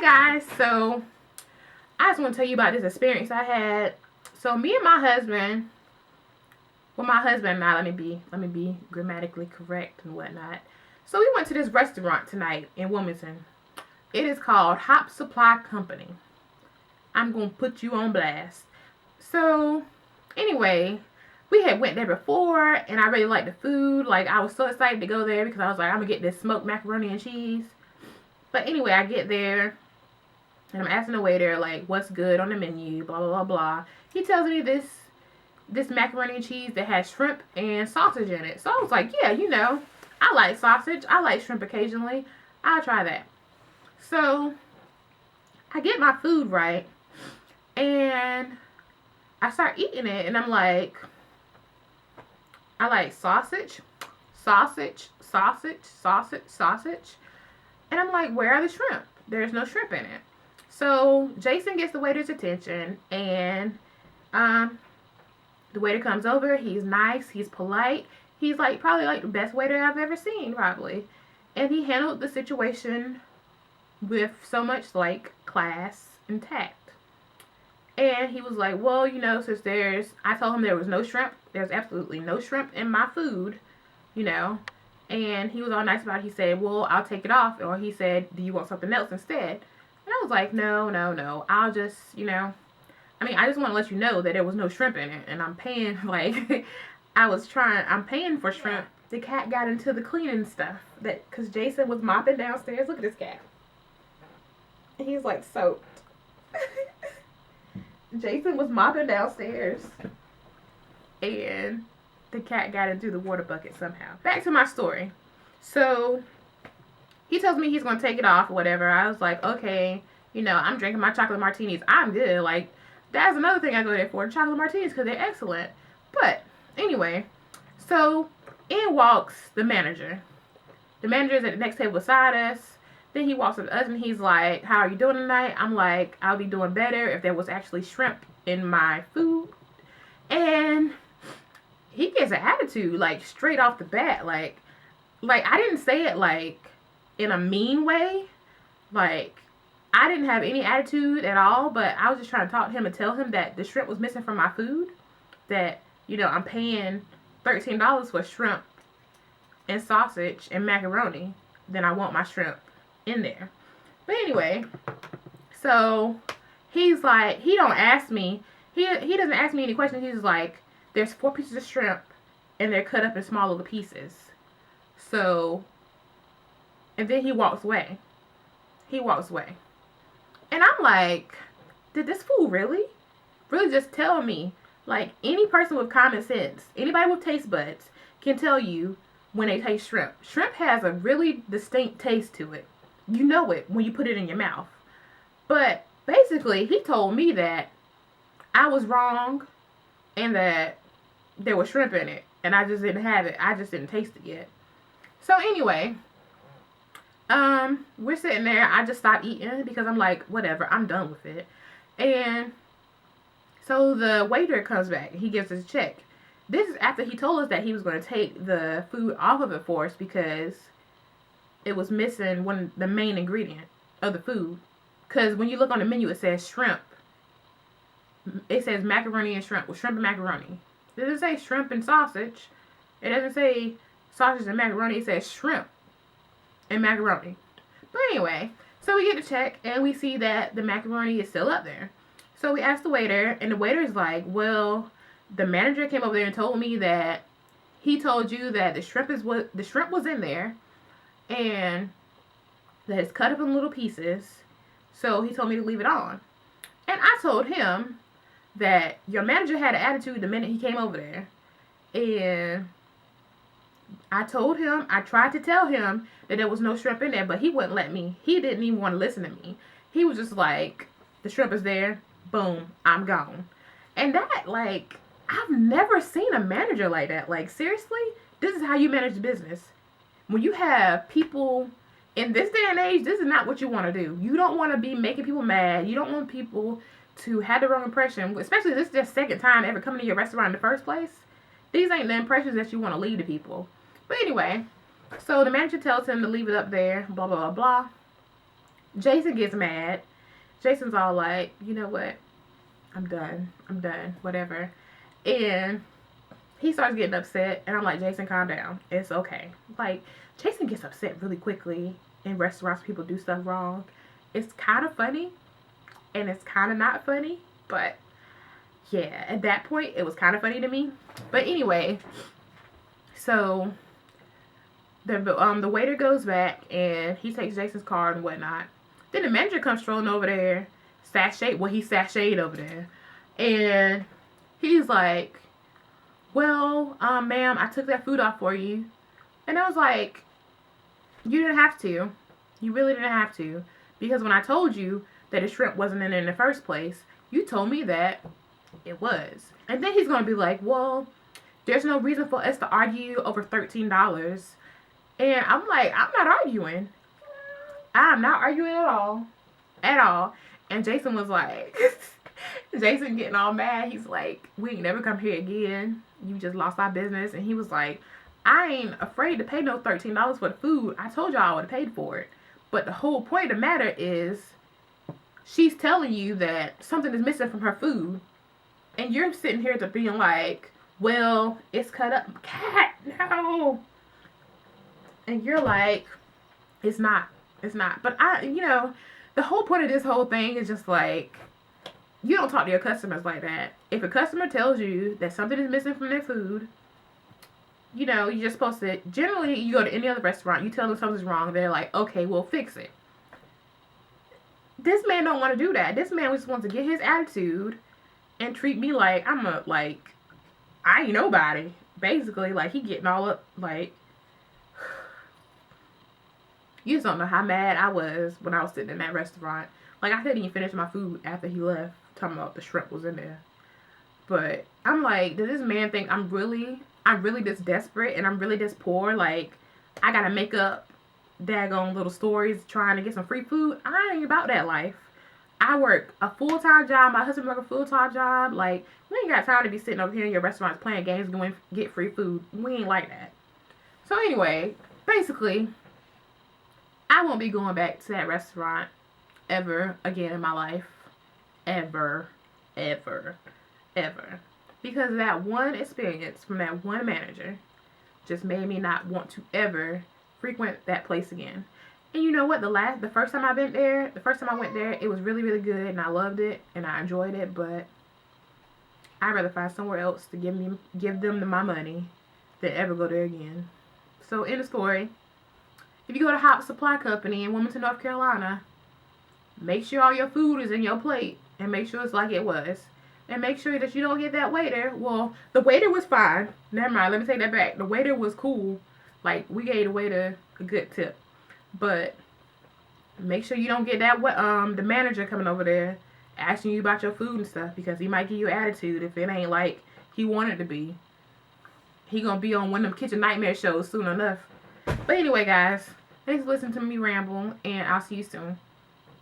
Hey guys, so I just want to tell you about this experience I had. So me and my husband, let me be grammatically correct and whatnot. So we went to this restaurant tonight in Wilmington. It is called Hop Supply Company. I'm gonna put you on blast. So anyway, we had went there before and I really liked the food. Like I was so excited to go there because I was like, I'm gonna get this smoked macaroni and cheese. But anyway, I get there and I'm asking the waiter like what's good on the menu, blah blah blah blah. He tells me this macaroni and cheese that has shrimp and sausage in it. So I was like, yeah, I like sausage. I like shrimp occasionally. I'll try that. So I get my food right and I start eating it and I'm like, I like sausage, sausage, sausage, sausage, sausage. And I'm like, where are the shrimp? There's no shrimp in it. So Jason gets the waiter's attention and the waiter comes over. He's nice. He's polite. He's like probably like the best waiter I've ever seen probably. And he handled the situation with so much like class and tact. And he was like, well, since I told him there was no shrimp. There's absolutely no shrimp in my food, And he was all nice about it. He said, well, I'll take it off. Or he said, do you want something else instead? And I was like, no. I'll just, I just want to let you know that there was no shrimp in it. And I'm paying, like, I'm paying for shrimp. The cat got into the cleaning stuff. Because Jason was mopping downstairs. Look at this cat. He's, like, soaked. Jason was mopping downstairs. And the cat got into the water bucket somehow. Back to my story. So he tells me he's going to take it off or whatever. I was like, okay, I'm drinking my chocolate martinis. I'm good. Like, that's another thing I go there for, chocolate martinis, because they're excellent. But anyway, so in walks the manager. The manager is at the next table beside us. Then he walks up to us and he's like, how are you doing tonight? I'm like, I'll be doing better if there was actually shrimp in my food. And he gets an attitude, like, straight off the bat. Like I didn't say it, like, in a mean way. Like, I didn't have any attitude at all, but I was just trying to talk to him and tell him that the shrimp was missing from my food. That, I'm paying $13 for shrimp and sausage and macaroni. Then I want my shrimp in there. But anyway, so he's like, he don't ask me. He doesn't ask me any questions. He's like, there's 4 pieces of shrimp and they're cut up in small little pieces. So, and then he walks away. And I'm like, did this fool really just tell me? Like, any person with common sense, anybody with taste buds can tell you when they taste shrimp. Shrimp has a really distinct taste to it. You know it when you put it in your mouth. But basically, he told me that I was wrong and that there was shrimp in it. And I just didn't have it. I just didn't taste it yet. So anyway, we're sitting there. I just stopped eating because I'm like, whatever, I'm done with it. And so the waiter comes back. He gives us a check. This is after he told us that he was going to take the food off of it for us because it was missing the main ingredient of the food. Because when you look on the menu, it says shrimp. It says macaroni and shrimp, with shrimp and macaroni. It doesn't say shrimp and sausage. It doesn't say sausage and macaroni. It says shrimp and macaroni. But anyway, so we get the check and we see that the macaroni is still up there. So we ask the waiter, and the waiter is like, well, the manager came over there and told me that he told you that the shrimp was in there and that it's cut up in little pieces. So he told me to leave it on. And I told him that your manager had an attitude the minute he came over there. And I tried to tell him that there was no shrimp in there, but he wouldn't let me. He didn't even want to listen to me. He was just like, the shrimp is there. Boom, I'm gone. And that, like, I've never seen a manager like that. Like, seriously? This is how you manage the business. When you have people in this day and age, this is not what you want to do. You don't want to be making people mad. You don't want people to have the wrong impression. Especially this is their second time ever coming to your restaurant in the first place. These ain't the impressions that you want to leave to people. But anyway, so the manager tells him to leave it up there, blah, blah, blah, blah. Jason gets mad. Jason's all like, you know what? I'm done. I'm done. Whatever. And he starts getting upset, and I'm like, Jason, calm down. It's okay. Like, Jason gets upset really quickly in restaurants. People do stuff wrong. It's kind of funny, and it's kind of not funny, but yeah, at that point, it was kind of funny to me. But anyway, so the waiter goes back, and he takes Jason's card and whatnot. Then the manager comes strolling over there, he's sashayed over there, and he's like, well, ma'am, I took that food off for you. And I was like, you didn't have to. You really didn't have to. Because when I told you that the shrimp wasn't in it in the first place, you told me that it was. And then he's going to be like, well, there's no reason for us to argue over $13. And I'm like, I'm not arguing. I'm not arguing at all. At all. And Jason was like, Jason getting all mad. He's like, we ain't never come here again. You just lost our business. And he was like, I ain't afraid to pay no $13 for the food. I told y'all I would have paid for it. But the whole point of the matter is, she's telling you that something is missing from her food. And you're sitting here to being like, well, it's cut up. Cat, no. And you're like, it's not. It's not. But the whole point of this whole thing is just like, you don't talk to your customers like that. If a customer tells you that something is missing from their food, you're just supposed to, generally, you go to any other restaurant, you tell them something's wrong, they're like, okay, we'll fix it. This man don't want to do that. This man just wants to get his attitude and treat me like I ain't nobody. Basically, like, he getting all up, like, you just don't know how mad I was when I was sitting in that restaurant. Like, I couldn't even finish my food after he left, talking about the shrimp was in there. But I'm like, does this man think I'm really this desperate and I'm really this poor? Like, I gotta make up daggone little stories trying to get some free food? I ain't about that life. I work a full-time job. My husband work a full-time job. Like, we ain't got time to be sitting over here in your restaurants playing games going get free food. We ain't like that. So anyway, basically, I won't be going back to that restaurant ever again in my life. Ever. Ever. Ever. Because that one experience from that one manager just made me not want to ever frequent that place again. And you know what? The first time I went there, it was really, really good, and I loved it, and I enjoyed it, but I'd rather find somewhere else to give them my money than ever go there again. So, end of story. If you go to Hop Supply Company in Wilmington, North Carolina, make sure all your food is in your plate, and make sure it's like it was. And make sure that you don't get that waiter. Well, the waiter was fine. Never mind, let me take that back. The waiter was cool. Like, we gave the waiter a good tip. But make sure you don't get that the manager coming over there asking you about your food and stuff, because he might give you attitude if it ain't like he wanted to be. He gonna be on one of them kitchen nightmare shows soon enough. But anyway, guys, thanks for listening to me ramble, and I'll see you soon.